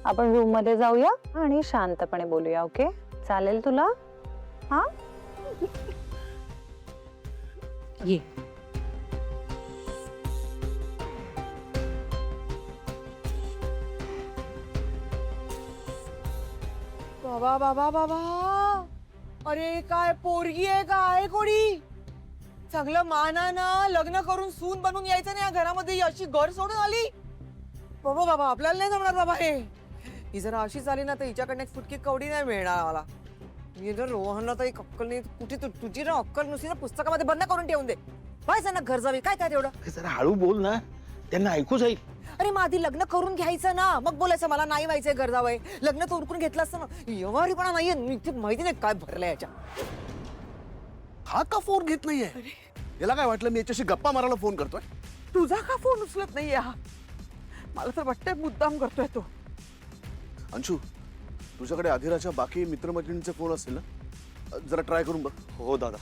आपण रूम मध्ये जाऊया आणि शांतपणे बोलूया. ओके, चालेल तुला? हा, ये. बाबा बाबा बाबा, अरे काय पोरगी आहे काय कोणी? चांगलं मानानं लग्न करून सून बनून यायचं नाही या घरामध्ये. अशी घर सोडून आली. बाबा बाबा, आपल्याला नाही जमणार बाबा हे. ही जर अशीच आली ना तर हिच्याकडनं एक फुटकी कवडी नाही मिळणार मला. मी जर रोहनला तर एक अक्कल नाही. कुठे तुझी ना अक्कल नुसती ना पुस्तकामध्ये बंद करून ठेवून दे. पाहिजे ना घर जावी काय काय तेवढं. जरा हळू बोल ना, त्यांना ऐकू जाईल. अरे मग आधी लग्न करून घ्यायचं ना, मग बोलायचं मला नाही व्हायचंय घर जावंय. लग्न तर उरकून घेतलं असतं ना. व्यवहारीपणा नाहीये. माहिती नाही काय भरलंय याच्या. हा का फोन घेत नाहीये? याला काय वाटलं मी याच्याशी गप्पा मारायला फोन करतोय? तुझा का फोन उचलत नाहीये हा? मला तर वाटतंय मुद्दाम करतोय तो. अंशू, तुझ्याकडे आधिराच्या बाकी मित्रमैत्रिणींचे फोन असतील ना? जरा ट्राय करून बघ. हो दादा.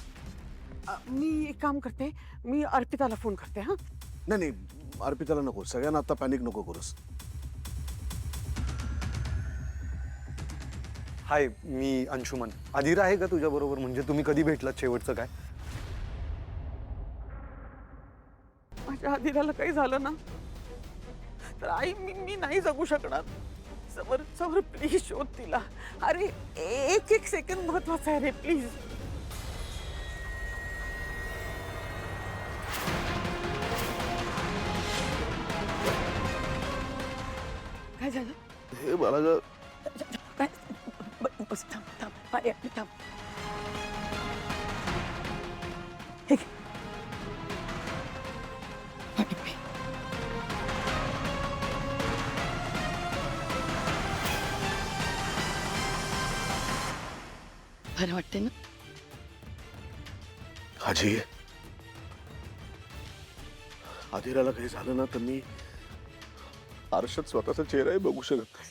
मी एक काम करते, मी अर्पिताला फोन करते. हा नाही नाही, अर्पिताला नको. सगळ्यांना आता पॅनिक नको करूस. हाय, मी अंशुमन. अधीर आहे का तुझ्या बरोबर? म्हणजे तुम्ही कधी भेटलात शेवटचं काय? माझ्या आधीला काही झालं ना तर आई मी नाही जगू शकणार. समर समर प्लीज शोध तिला. अरे एक एक सेकंड महत्वाचा आहे रे, प्लीज. काय झालं? हे मला काय? बस थांब थांब. अरे थांब. हे घे. बरं वाटते ना? हाजी, आधिराला काही झालं ना तर मी आरशात स्वतःचा चेहराही बघू शकत नाही.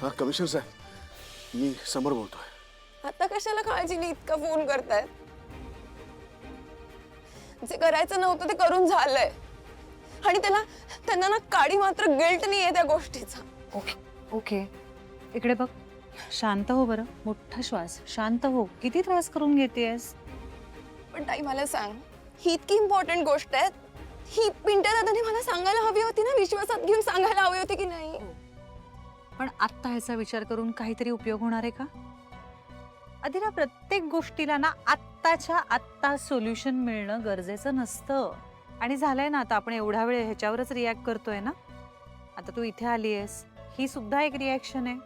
हा कमिशनर साहेब, मी समोर बोलतोय. आता कशाला काळजीने इतका फोन करतायत? जे करायचं नव्हतं ते करून झालंय. आणि त्यांना ना काडी मात्र गिल्ट नाहीये त्या गोष्टीचा. ओके ओके, इकडे बघ. शांत हो बरं. मोठा श्वास. शांत हो. किती त्रास करून घेतेस? पण ताई मला सांग, ही इतकी इम्पॉर्टंट गोष्ट आहे, ही पिंट्या दादाने मला सांगायला हवी होती ना, विश्वासात घेऊन सांगायला हवी होती की नाही? पण आत्ता ह्याचा विचार करून काहीतरी उपयोग होणार आहे का? अधीरा, प्रत्येक गोष्टीला ना आत्ताच्या आत्ता सोल्युशन मिळणं गरजेचं नसतं. आणि झालंय ना आता, आपण एवढा वेळ ह्याच्यावरच रिॲक्ट करतोय ना. आता तू इथे आलीयस, ही सुद्धा एक रिॲक्शन आहे.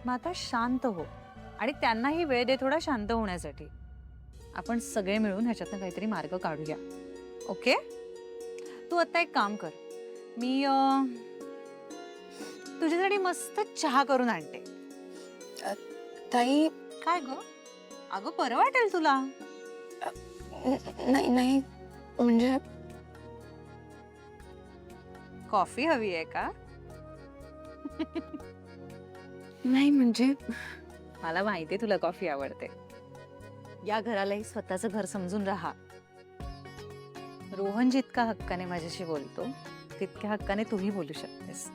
मग आता शांत हो आणि त्यांनाही वेळ दे थोडा शांत होण्यासाठी. आपण सगळे मिळून ह्याच्यातनं काहीतरी मार्ग काढूया. ओके, तू आता एक काम कर. मी तुझ्यासाठी मस्त चहा करून आणते. ताई काय ग? अगं बरं वाटेल तुला. नाही नाही, म्हणजे कॉफी हवी आहे का? नाही म्हणजे मला माहिती आहे तुला कॉफी आवडते. या घरालाही स्वतःचं घर समजून राहा. रोहन जितका हक्काने माझ्याशी बोलतो तितक्या हक्काने तूही बोलू शकतेस.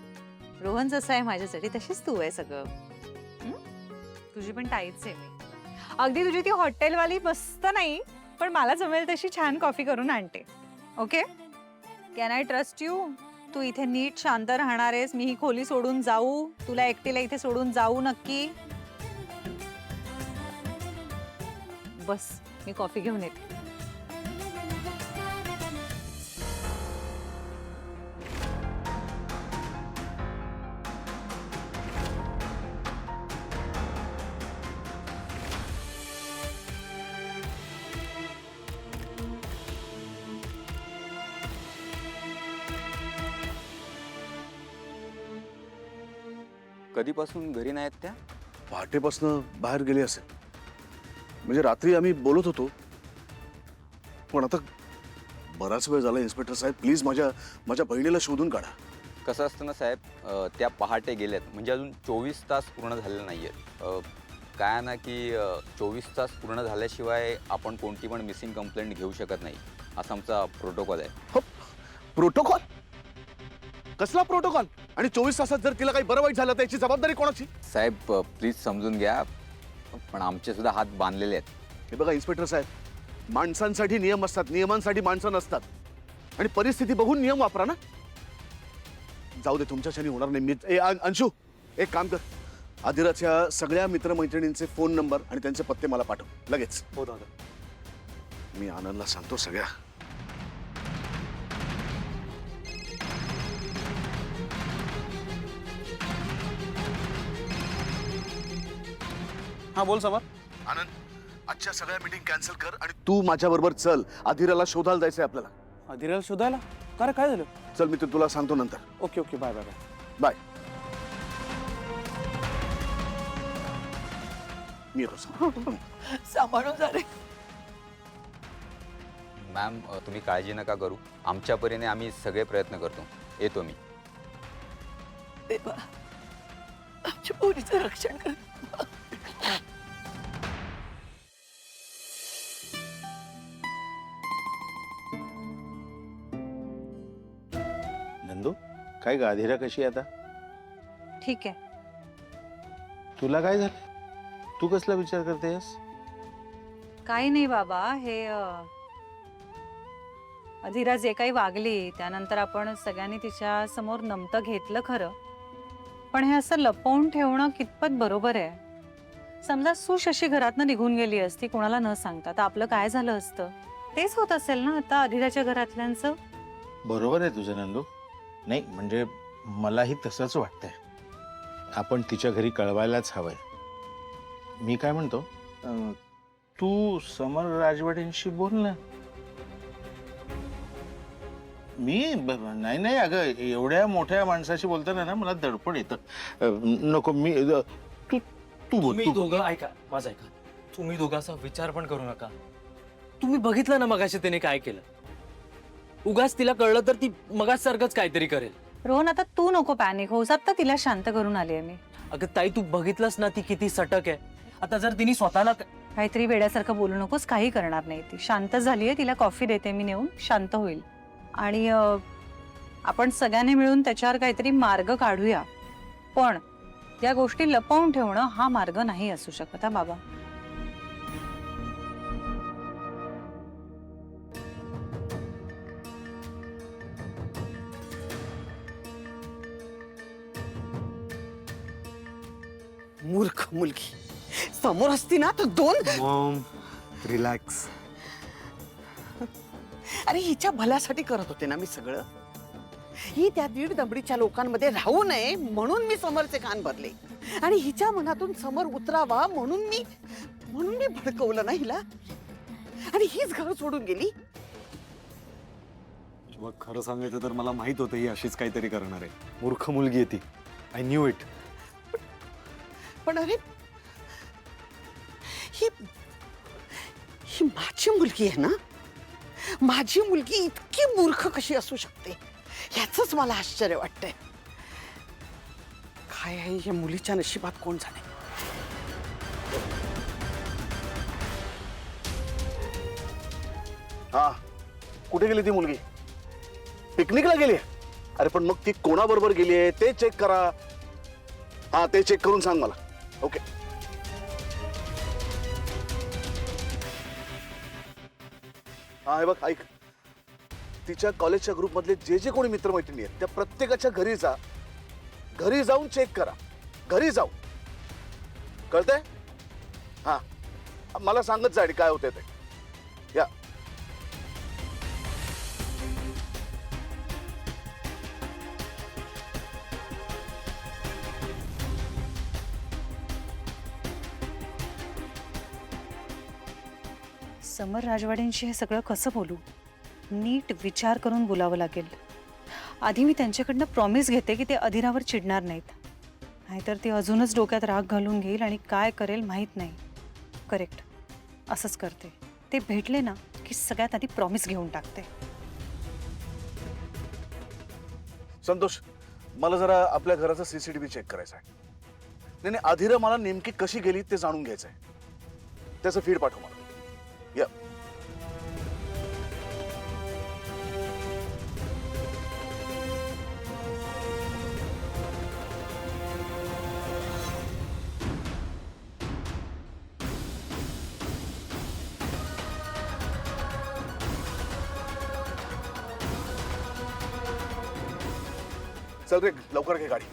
रोहन जसा आहे माझ्यासाठी तशीच तू आहे सगळं. तुझी पण ताईच आहे मी. अगदी तुझी ती हॉटेलवाली मस्त नाही, पण मला जमेल तशी छान कॉफी करून आणते. Okay, can I trust you? तू इथे नीट शांत राहणार आहेस? मी ही खोली सोडून जाऊ? तुला एकटीला इथे सोडून जाऊ नक्की? बस, मी कॉफी घेऊन येते. कधीपासून घरी नाहीत त्या? पहाटेपासून बाहेर गेले असेल. म्हणजे रात्री आम्ही बोलत होतो, पण आता बराच वेळ झाला. इन्स्पेक्टर साहेब, प्लीज माझ्या बहिणीला शोधून काढा. कसं असतं ना साहेब, त्या पहाटे गेल्यात म्हणजे अजून 24 तास पूर्ण झालेले नाहीयेत. काय आहे ना की 24 तास पूर्ण झाल्याशिवाय आपण कोणती पण मिसिंग कंप्लेंट घेऊ शकत नाही, असा आमचा प्रोटोकॉल आहे. हो, प्रोटोकॉल? कसला प्रोटोकॉल? आणि 24 तासात जर तिला काही बरं वाईट झालं तर याची जबाबदारी कोणाची? साहेब प्लीज समजून घ्या, पण आमचे सुद्धा हात बांधलेले आहेत. हे बघा इन्स्पेक्टर साहेब, माणसांसाठी नियम असतात, नियमांसाठी माणसं नसतात. आणि परिस्थिती बघून नियम वापरा ना. जाऊ दे, तुमच्याच्याने होणार नाही. अंशू, एक काम कर, आदिराच्या सगळ्या मित्रमैत्रिणींचे फोन नंबर आणि त्यांचे पत्ते मला पाठव लगेच. हो दादा. मी आनंदला सांगतो सगळ्या. हा बोल समर. आनंद, आजच्या सगळ्या मीटिंग कॅन्सल कर आणि तू माझ्या बरोबर चल. आदिराला शोधायला जायचंय आपल्याला. अधिराला शोधायला? का रे, काय झालं? चल, मी तुला सांगतो नंतर. Okay okay, bye bye bye. Bye. मी येतो. सांभाळून जा रे. मॅम तुम्ही काळजी नका करू, आमच्या परीने आम्ही सगळे प्रयत्न करतो. येतो मी. देवा, आमच्या पोरीचं रक्षण कर. नंदू, काय ग अधिरा कशी आहे आता? ठीक आहे. तुला काय झालं? तू कसला विचार करतेस? काही नाही बाबा, हे अधिरा जे काही वागली त्यानंतर आपण सगळ्यांनी तिच्या समोर नमतं घेतलं खरं, पण हे असं लपवून ठेवणं कितपत बरोबर आहे? समजा सुश अशी घरातनं निघून गेली असती कोणाला न सांगता, तर आपलं काय झालं असतं? तेच होत असेल ना आता अधिराच्या घरातल्यांचं. बरोबर आहे तुझं नंदू. नाही म्हणजे मलाही तसंच वाटतंय. आपण तिच्या घरी कळवायलाच हवंय. मी काय म्हणतो, तू समर राजवाडेंशी बोल ना. नाही नाही अगं, एवढ्या मोठ्या माणसाशी बोलताना ना मला दडपण येतं. नको, तू बोल. तुम्ही दोघं ऐका, माझं ऐका. तुम्ही दोघांचा विचार पण करू नका. तुम्ही बघितलं ना मगाशी त्याने काय केलं. उगाच तिला कळलं तर ती मगाच सारखंच काहीतरी करेल. रोहन, आता तू नको पॅनिक होऊस. आता तिला शांत करून आली आहे मी. अगं ताई, तू बघितलंस ना ती किती सटक आहे. आता जर तिने स्वतःला काहीतरी वेड्यासारखं बोलू नकोस. काही करणार नाही ती. शांत झालीये, तिला कॉफी देते मी नेऊन, शांत होईल. आणि आपण सगळ्यांनी मिळून त्याच्यावर काहीतरी मार्ग काढूया. पण या गोष्टी लपवून ठेवणं हा मार्ग नाही असू शकत हा बाबा. मूर्ख मुलगी. समोर असती ना तर दोन. Maugham relax. अरे हिच्या भल्यासाठी करत होते ना मी सगळं. ही त्या दीड दमडीच्या लोकांमध्ये राहू नये म्हणून मी समरचे कान भरले. आणि हिच्या मनातून समर उतरावा म्हणून मी भडकवलं ना हिला. आणि हीच घर सोडून गेली. मग खरं सांगायचं तर मला माहित होतं ही अशीच काहीतरी करणार आहे. मूर्ख मुलगी आहे ती. I knew it. पण अरे ही माझी मुलगी आहे ना. माझी मुलगी इतकी मूर्ख कशी असू शकते याच मला आश्चर्य वाटतंय. काय आहे या मुलीच्या नशिबात कोण जाणे. हा, कुठे गेली ती मुलगी? पिकनिकला गेली? अरे पण मग ती कोणाबरोबर गेली आहे ते चेक करा. हा, ते चेक करून सांग मला. ओके. हा, हे बघ ऐक, तिच्या कॉलेजच्या ग्रुप मधले जे जे कोणी मित्रमैत्रिणी आहेत त्या प्रत्येकाच्या घरी जा. घरी जाऊन चेक करा. घरी जाऊ, कळतंय? हा, मला सांगत जा काय होतंय ते. या. समर राजवाडेंशी हे सगळं कसं बोलू? नीट विचार करून बोलावं लागेल. आधी मी त्यांच्याकडनं प्रॉमिस घेते की ते अधिरावर चिडणार नाहीत, नाहीतर ती अजूनच डोक्यात राग घालून घेईल आणि काय करेल माहीत नाही. करेक्ट, असंच करते. ते भेटले ना की सगळ्यात आधी प्रॉमिस घेऊन टाकते. संतोष, मला जरा आपल्या घराचा सीसीटीव्ही चेक करायचा आहे. नाही नाही, अधिरा मला नेमकी कशी गेली ते जाणून घ्यायचंय. त्याचं फीड पाठव मला. या. चल रे, लवकर घे गाडी.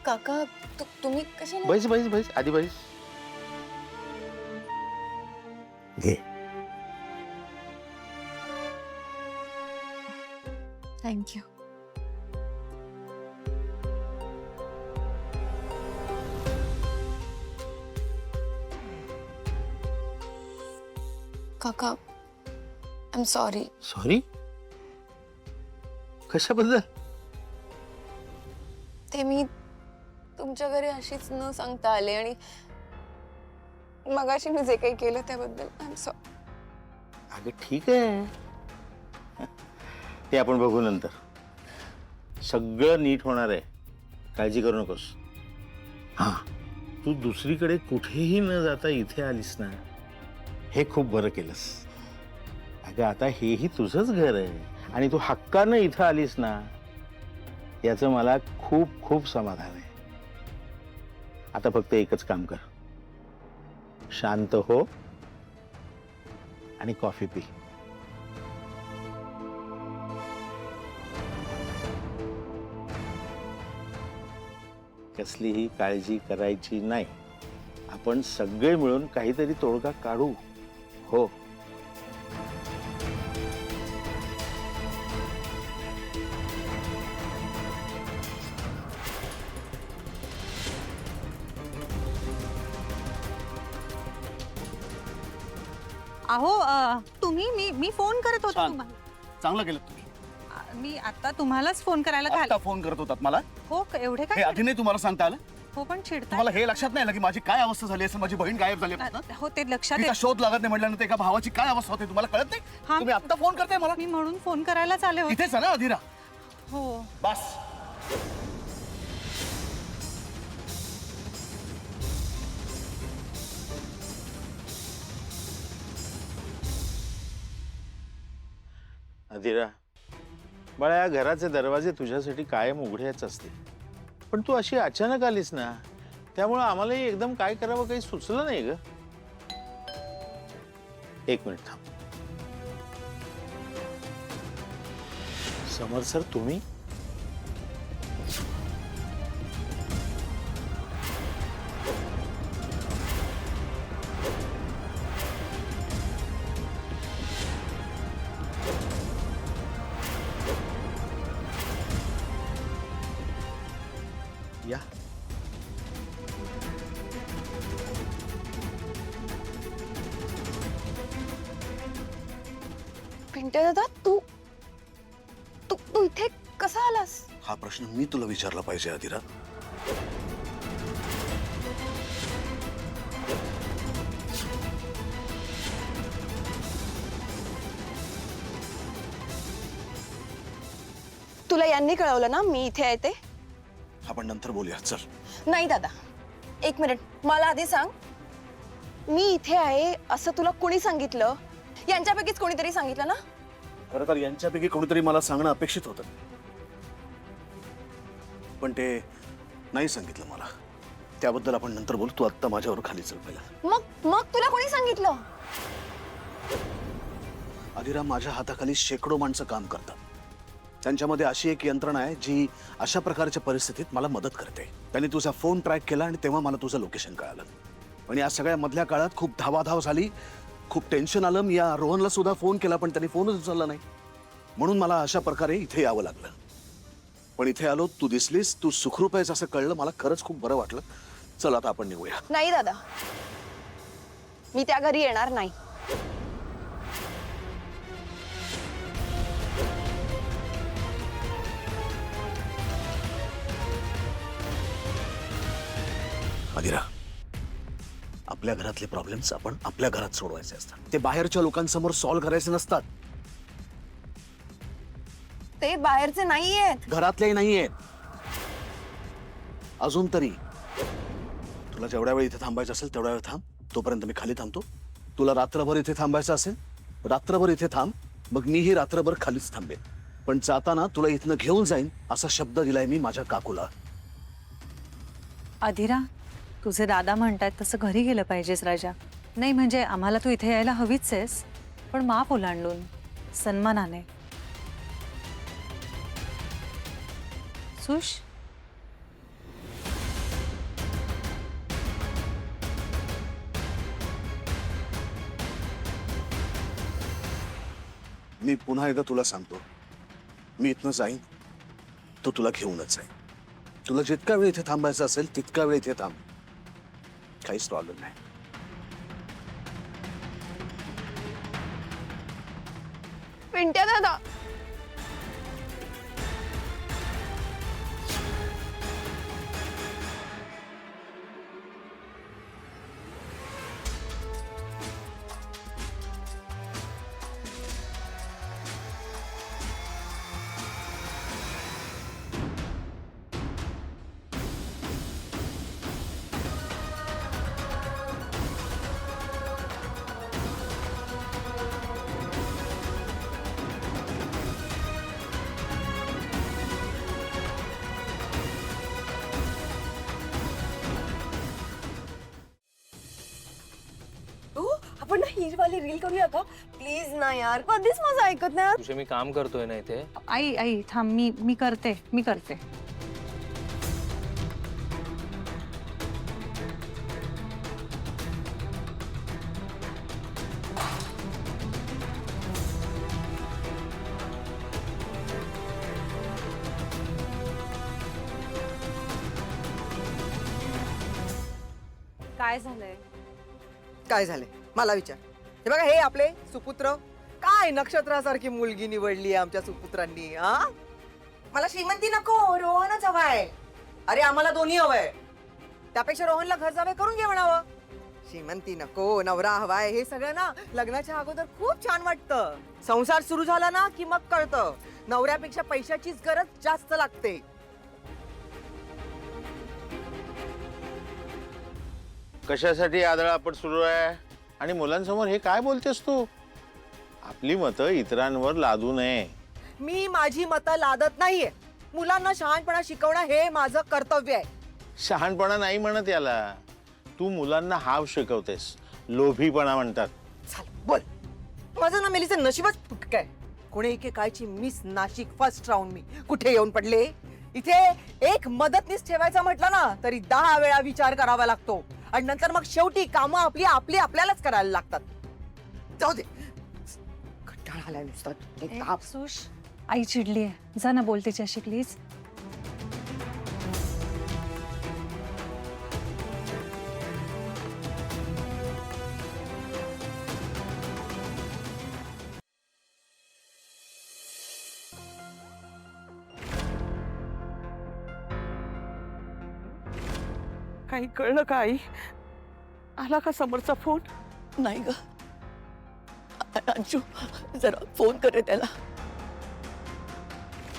काका तुम्ही कशाला बैस बैस बैस आधी बैस. घे. थँक्यू. काका आय एम सॉरी. सॉरी कशाबद्दल? ते मी तुमच्या घरी अशीच न सांगता आले आणि मगाशी मी जे काही केलं त्याबद्दल आय एम सॉरी. अगं ठीक आहे, ते आपण बघू नंतर. सगळं नीट होणार आहे, काळजी करू नकोस. हा, तू दुसरीकडे कुठेही न जाता इथे आलीस ना, हे खूप बरं केलंस. अगं आता हेही तुझंच घर आहे आणि तू हक्कानं इथं आलीस ना, याचं मला खूप खूप समाधान आहे. आता फक्त एकच काम कर, शांत हो आणि कॉफी पी. कसलीही काळजी करायची नाही. आपण सगळे मिळून काहीतरी तोडगा काढू. हो. अहो तुम्ही मी फोन करत होते छान. तुम्हाला. चांगलं केलं तुम्ही. मी आता तुम्हालाच फोन करायला आता घाल. फोन करत होतात मला. हो एवढे हे काय आधी नाही तुम्हाला सांगता आलं? हो पण चिडता. तुम्हाला हे लक्षात नाही आलं की माझी काय अवस्था झाली असेल? माझी बहीण गायब झाली आहे. हो ते लक्षात तिचा येत. शोध लागत नाही म्हटल्यानंतर एका भावाची काय अवस्था होते तुम्हाला कळत नाही? हा. तुम्ही आता फोन करताय मला. मी म्हणून फोन करायलाच आले होते. इथेच आहे ना अधिरा? हो बस. अधिरा बाळा, या घराचे दरवाजे तुझ्यासाठी कायम उघडेच असतील, पण तू अशी अचानक आलीस ना, त्यामुळे आम्हालाही एकदम काय करावं काही सुचलं नाही ग. एक मिनिट थांब. समर सर तुम्ही? या. पिंट्या दादा तू तू तू इथे कसा आलास? हा प्रश्न मी तुला विचारला पाहिजे अधिरा. तुला यांनी कळवलं ना मी इथे आहे ते? आपण नंतर बोलूया. चल. नाही दादा, एक मिनिट, मला आधी सांग, मी इथे आहे असं तुला कोणी सांगितलं? यांच्यापैकीच कोणीतरी सांगितलं ना? खरं तर यांच्यापैकी कोणीतरी मला सांगणं अपेक्षित होतं, पण ते नाही सांगितलं मला. त्याबद्दल आपण नंतर बोलू. तू आत्ता माझ्यावर खाली चल पहिला. मग मग तुला कोणी सांगितलं? अधिरा, माझ्या हाताखाली शेकडो माणसं काम करतात. त्यांच्यामध्ये अशी एक यंत्रणा आहे जी अशा प्रकारच्या परिस्थितीत मला मदत करते. त्यांनी तुझा फोन ट्रॅक केला आणि तेव्हा मला तुझं लोकेशन कळालं. पण या सगळ्या मधल्या काळात खूप धावाधाव झाली, खूप टेन्शन आलं. मी या रोहनला सुद्धा फोन केला पण त्यांनी फोनच उचलला नाही. म्हणून मला अशा प्रकारे इथे यावं लागलं. पण इथे आलो, तू दिसलीस, तू सुखरूप आहेस असं कळलं. मला खरंच खूप बरं वाटलं. चल आता आपण निघूया. नाही दादा, मी त्या घरी येणार नाही. अधिरा, आपल्या घरातले प्रॉब्लेम्स आपण आपल्या घरात सोडवायचे असतात, ते बाहेरच्या लोकांसमोर सॉल्व्ह करायचे नसतात. ते बाहेरचे नाहीयेत. घरातलेही नाहीयेत. अजून तरी तुला जेवढ्या वेळ इथे थांबायचं असेल तेवढ्या वेळ थांब, तोपर्यंत मी खाली थांबतो. तुला रात्रभर इथे थांबायचं असेल रात्रभर इथे थांब, मग मीही रात्रभर खालीच थांबेन. पण जाताना तुला इथनं घेऊन जाईन असा शब्द दिलाय मी माझ्या काकूला. अधिरा, तुझे दादा म्हणतायत तसं घरी गेलं पाहिजेस राजा. नाही म्हणजे आम्हाला तू इथे यायला हवीच आहेस, पण माफ ओलांडून, सन्मानाने. सुश, मी पुन्हा एकदा तुला सांगतो, मी इथनं जाईन तो तुला घेऊनच जाईन. तुला जितका वेळ इथे थांबायचं असेल तितका वेळ इथे थांब, काहीच प्रॉब्लेम नाही. पिंट्या दादा, आपण ना ही वाली रील करूया का प्लीज ना यार, कधीच माझं ऐकत नाही. तुझे मी काम करतोय ना इथे. आई आई थांब, मी करते. काय झालंय? काय झालंय मला विचार. हे बघा, हे आपले सुपुत्र, काय नक्षत्रासारखी मुलगी निवडली आमच्या सुपुत्रांनी. मला श्रीमंती नको, रोहनच हवाय. अरे आम्हाला दोन्ही हवंय, त्यापेक्षा रोहनला घर जावे करून घे म्हणावं. श्रीमंती नको, नवरा हवाय, हे सगळं ना लग्नाच्या अगोदर खूप छान वाटतं. संसार सुरू झाला ना की मग कळतं नवऱ्यापेक्षा पैशाचीच गरज जास्त लागते. कशासाठी आदळापट सुरू आहे आणि मुलांसमोर हे काय बोलतेस तू? आपली मतं इतरांवर लादू नये. मी माझी मतं लादत नाहीये. मुलांना शहाणपणा शिकवणं हे माझं कर्तव्य आहे. शहाणपणा नाही म्हणत याला, तू मुलांना हाव शिकवतेस, लोभीपणा म्हणतात. चाल बोल. माझं ना मेलीचं नशीबच फुटकं आहे. कोणी एकेकाळची मिस नाशिक फर्स्ट राऊंड मी कुठे येऊन पडले. इथे एक मदतनीस ठेवायचं म्हटलं ना तरी 10 वेळा विचार करावा लागतो आणि नंतर मग शेवटी कामं आपली आपल्यालाच करायला लागतात. जाऊ दे, कंटाळा आलाय नुसता. एक ताप. सुश, आई चिडली आहे, जा ना बोल तिच्याशी प्लीज. काही कळलं का आई? आला का समोरचा फोन? नाही ग अंशू, जरा फोन करे त्याला.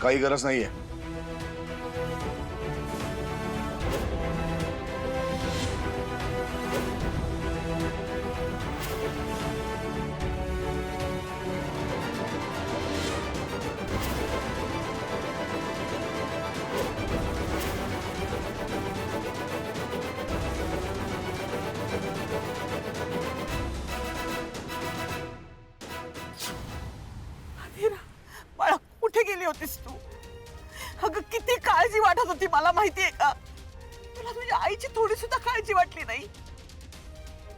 काही गरज नाहीये. बाळा, कुठे गेली होतीस तू? अगं किती काळजी वाटत होती मला, माहितीये का? तुला तुझ्या आईची थोडी सुद्धा काळजी वाटली नाही.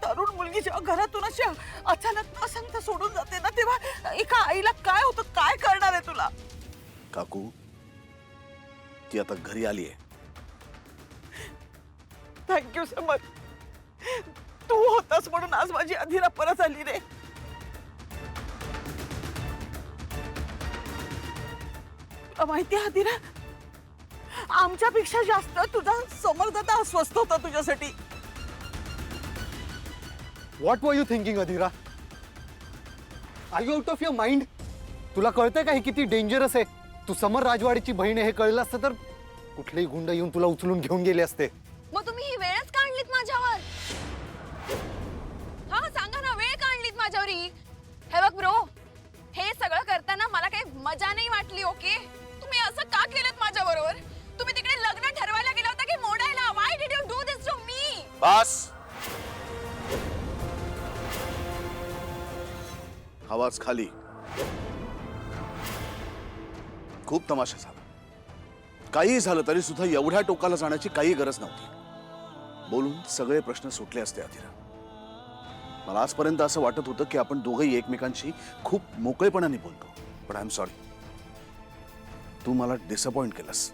तरुण मुलगी जेव्हा घरातून अशी अचानक न सांगता सोडून जाते ना, तेव्हा एका आईला काय होतं, काय करणार आहे तुला? काकू, ती आता घरी आली आहे. Thank you so much. तू होतास म्हणून आज माझी अधिरा परत आली रे. तुला माहिती आहे अधिरा, आमच्यापेक्षा जास्त तुझा समर्थता अस्वस्थ होता तुझ्यासाठी. What were you thinking Adhira? Are you out of your mind? तुला कळतंय का हे किती डेंजरस आहे? तू समर राजवाडीची बहीण आहे हे कळलं असतं तर कुठलेही गुंड येऊन तुला उचलून घेऊन गेले असते. मग तुम्ही ही वेळच का आणलीत माझ्यावर? हा सांगा ना, वेळ का आणलीत माझ्यावर ही? हे बघ ब्रो, हे सगळं करताना मला काही मजा नाही वाटली. ओके, तुम्ही असं का केलं माझ्या बरोबर? तुम्ही तिकडे लग्न ठरवायला गेला होता की मोडायला? Why did you do this to me? बस, आवाज खाली. खूप तमाशा झाला. काही झालं तरी सुद्धा एवढ्या टोकाला जाण्याची काही गरज नव्हती. बोलून सगळे प्रश्न सुटले असते अधिरा. मला आजपर्यंत असं वाटत होतं की आपण दोघंही एकमेकांशी खूप मोकळेपणाने बोलतो. पण आय एम सॉरी, तू मला डिसअपॉइंट केलंस.